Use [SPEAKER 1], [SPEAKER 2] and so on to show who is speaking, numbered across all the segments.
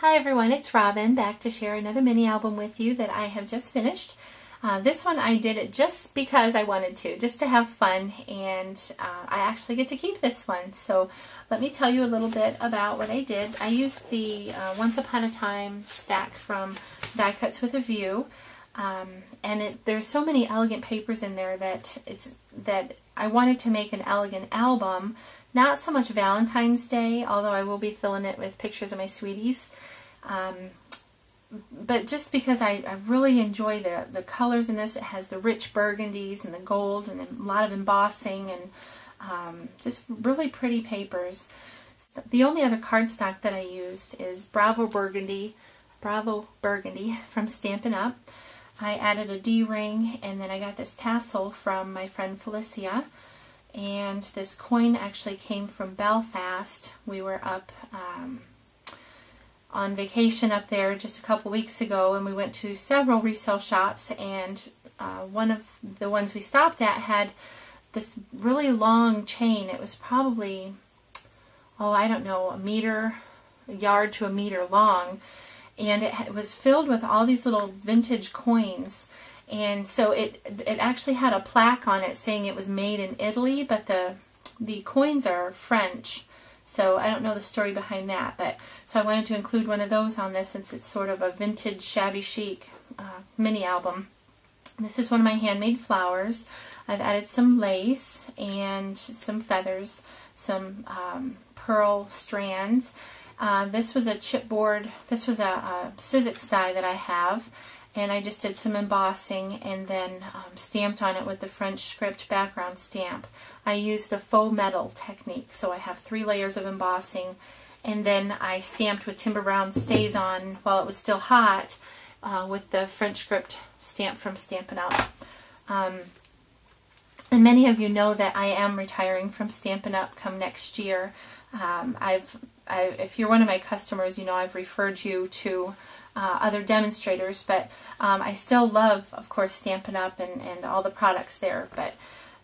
[SPEAKER 1] Hi everyone, it's Robin, back to share another mini album with you that I have just finished. This one I did it just because I wanted to, just to have fun, and I actually get to keep this one. So let me tell you a little bit about what I did. I used the Once Upon a Time stack from Die Cuts with a View, and there's so many elegant papers in there that I wanted to make an elegant album. Not so much Valentine's Day, although I will be filling it with pictures of my sweeties. But just because I really enjoy the colors in this. It has the rich burgundies and the gold and a lot of embossing and just really pretty papers. The only other cardstock that I used is Bravo Burgundy from Stampin' Up. I added a D-ring, and then I got this tassel from my friend Felicia. And this coin actually came from Belfast. We were up on vacation up there just a couple weeks ago, and we went to several resale shops, and one of the ones we stopped at had this really long chain. It was probably, I don't know, a yard to a meter long, and it was filled with all these little vintage coins. And so it actually had a plaque on it saying it was made in Italy, but the coins are French. So I don't know the story behind that, but so I wanted to include one of those on this since it's sort of a Vintage-Shabby Chic mini album. This is one of my Handmade Flowers. I've added some lace and some feathers, some pearl strands. This was a chipboard. This was a Sizzix die that I have. And I just did some embossing and then stamped on it with the French script background stamp. I used the faux metal technique, so I have 3 layers of embossing, and then I stamped with Timber Brown Stays-On while it was still hot with the French script stamp from Stampin' Up. And many of you know that I am retiring from Stampin' Up come next year. If you're one of my customers, you know I've referred you to other demonstrators, but I still love, of course, Stampin' Up and all the products there, but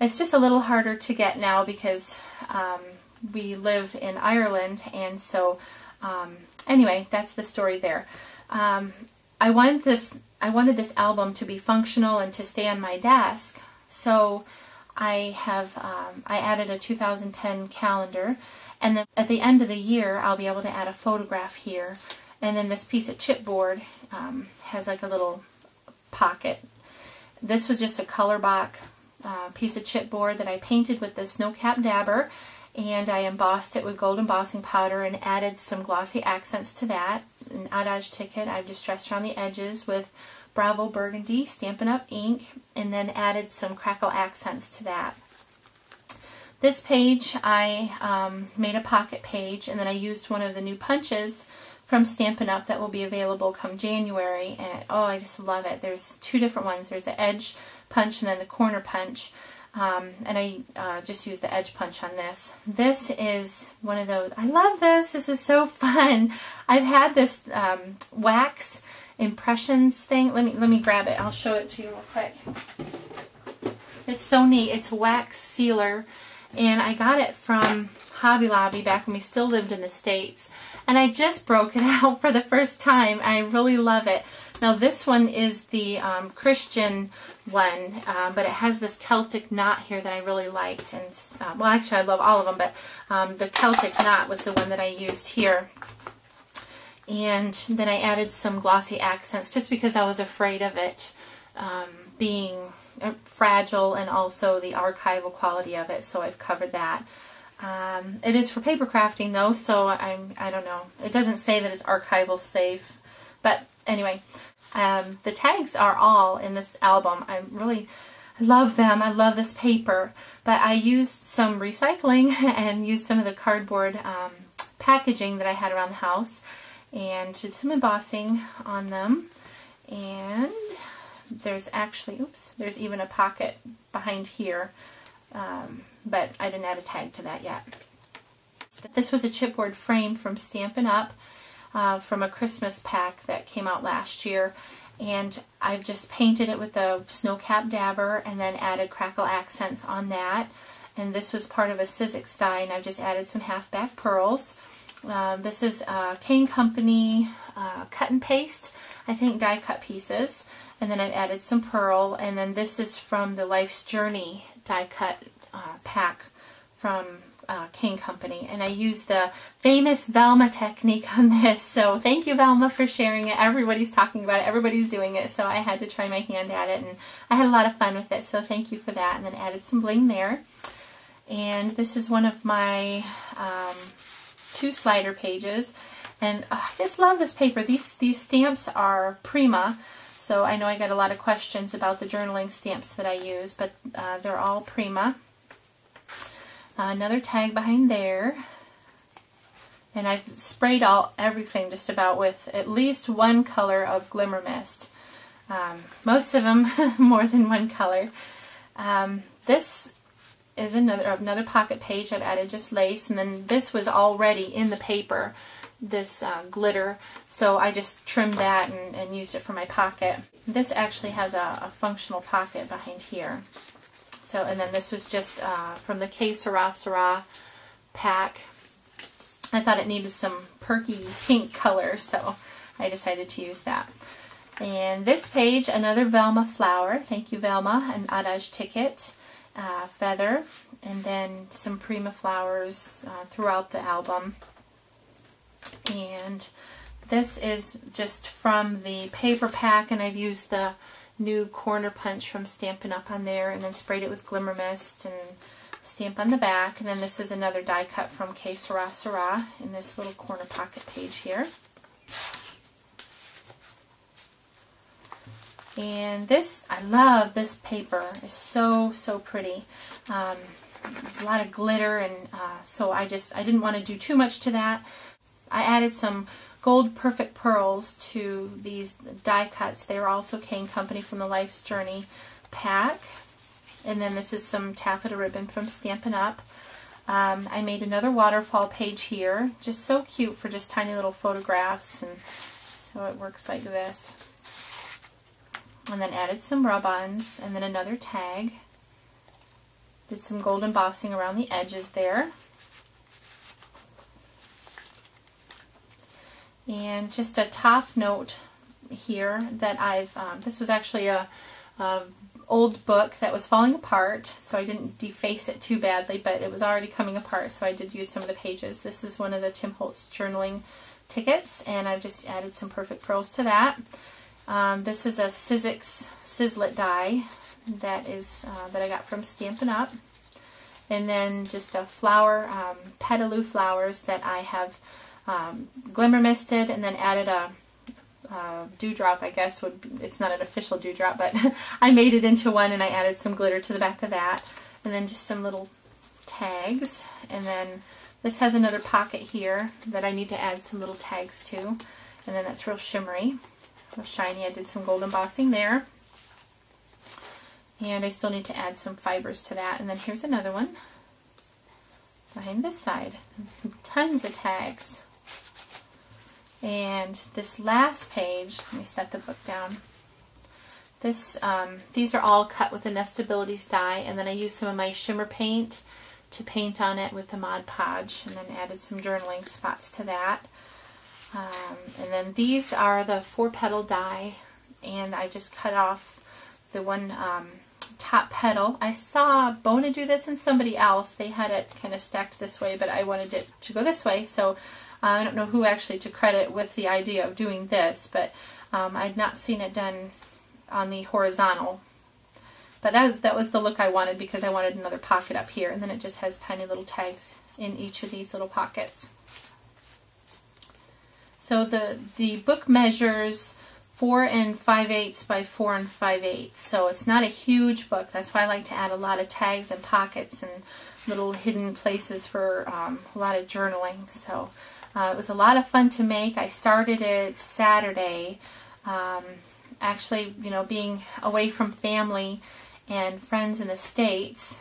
[SPEAKER 1] it's just a little harder to get now because we live in Ireland, and so anyway, that's the story there. I wanted this album to be functional and to stay on my desk, so I added a 2010 calendar, and then at the end of the year I'll be able to add a photograph here. And then this piece of chipboard has like a little pocket. This was just a color block piece of chipboard that I painted with the snow cap dabber, and I embossed it with gold embossing powder and added some glossy accents to that. An Adage ticket I've distressed around the edges with Bravo Burgundy Stampin' Up ink, and then added some crackle accents to that. This page I made a pocket page, and then I used one of the new punches from Stampin' Up that will be available come January, and I just love it. There's 2 different ones. There's the edge punch and then the corner punch, and I just used the edge punch on this. This is one of those. I love this. This is so fun. I've had this wax impressions thing. Let me grab it. I'll show it to you real quick. It's so neat. It's a wax sealer, and I got it from Hobby Lobby back when we still lived in the States. And I just broke it out for the first time. I really love it. Now this one is the Christian one, but it has this Celtic knot here that I really liked. And well, actually I love all of them, but the Celtic knot was the one that I used here. And then I added some glossy accents just because I was afraid of it being fragile and also the archival quality of it, so I've covered that. It is for paper crafting though, so I don't know. It doesn't say that it's archival safe, but anyway, the tags are all in this album. I love them. I love this paper, but I used some recycling and used some of the cardboard packaging that I had around the house and did some embossing on them. And there's actually, there's even a pocket behind here. But I didn't add a tag to that yet. This was a chipboard frame from Stampin' Up from a Christmas pack that came out last year, and I've just painted it with the snow cap dabber and then added crackle accents on that. And this was part of a Sizzix die, and I've just added some half-back pearls. This is Cane Company cut and paste, I think die cut pieces, and then I've added some pearl, and then this is from the Life's Journey die cut pack from Cane Company, and I use the famous Velma technique on this, so thank you Velma for sharing it. Everybody's talking about it, everybody's doing it, so I had to try my hand at it, and I had a lot of fun with it, so thank you for that. And then added some bling there. And this is one of my 2 slider pages, and I just love this paper. These stamps are Prima, so I know I got a lot of questions about the journaling stamps that I use, but they're all Prima. Another tag behind there, and I've sprayed everything just about with at least one color of Glimmer Mist. Most of them more than one color. This is another pocket page. I've added just lace, and then this was already in the paper, this glitter, so I just trimmed that and used it for my pocket. This actually has a functional pocket behind here. So, and then this was just from the Que Sera Sera pack. I thought it needed some perky pink color, so I decided to use that. And this page, another Velma flower. Thank you, Velma. An adage ticket, feather, and then some Prima flowers throughout the album. And this is just from the paper pack, and I've used the new corner punch from Stampin' Up! On there, and then sprayed it with Glimmer Mist and stamp on the back. And then this is another die cut from Que Sera Sera in this little corner pocket page here. And this, I love this paper. It's so pretty. There's a lot of glitter, and so I didn't want to do too much to that. I added some Gold Perfect Pearls to these die cuts. They were also Cane Company from the Life's Journey pack. And then this is some taffeta ribbon from Stampin' Up! I made another waterfall page here. Just so cute for just tiny little photographs. And so it works like this. And then added some rub-ons, and then another tag. Did some gold embossing around the edges there. And just a top note here that I've, this was actually a old book that was falling apart, so I didn't deface it too badly, but it was already coming apart, so I did use some of the pages. This is one of the Tim Holtz journaling tickets, and I've just added some Perfect Pearls to that. This is a Sizzix Sizzlet die that I got from Stampin' Up! And then just a flower, Petaloo flowers that I have Glimmer Misted, and then added a dewdrop, I guess. It's not an official dewdrop, but I made it into one, and I added some glitter to the back of that. And then just some little tags. And then this has another pocket here that I need to add some little tags to. And then that's real shimmery. Shiny. I did some gold embossing there, and I still need to add some fibers to that. And then here's another one behind this side. Tons of tags. And this last page, let me set the book down. These are all cut with the Nestabilities die, and then I used some of my shimmer paint to paint on it with the Mod Podge, and then added some journaling spots to that. And then these are the 4-petal die, and I just cut off the one top petal. I saw Bona do this and somebody else. They had it kind of stacked this way, but I wanted it to go this way, so I don't know who actually to credit with the idea of doing this, but I'd not seen it done on the horizontal. But that was the look I wanted, because I wanted another pocket up here, and then it just has tiny little tags in each of these little pockets. So the book measures 4 5/8 by 4 5/8, so it's not a huge book. That's why I like to add a lot of tags and pockets and little hidden places for a lot of journaling. So it was a lot of fun to make. I started it Saturday. Actually, you know, being away from family and friends in the States,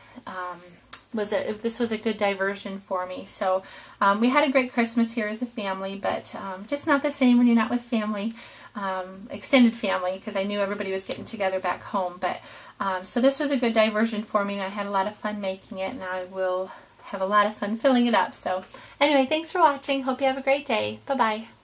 [SPEAKER 1] this was a good diversion for me. So we had a great Christmas here as a family, but just not the same when you're not with family, extended family, because I knew everybody was getting together back home. But so this was a good diversion for me, and I had a lot of fun making it, and I will have a lot of fun filling it up. So anyway, thanks for watching. Hope you have a great day. Bye-bye.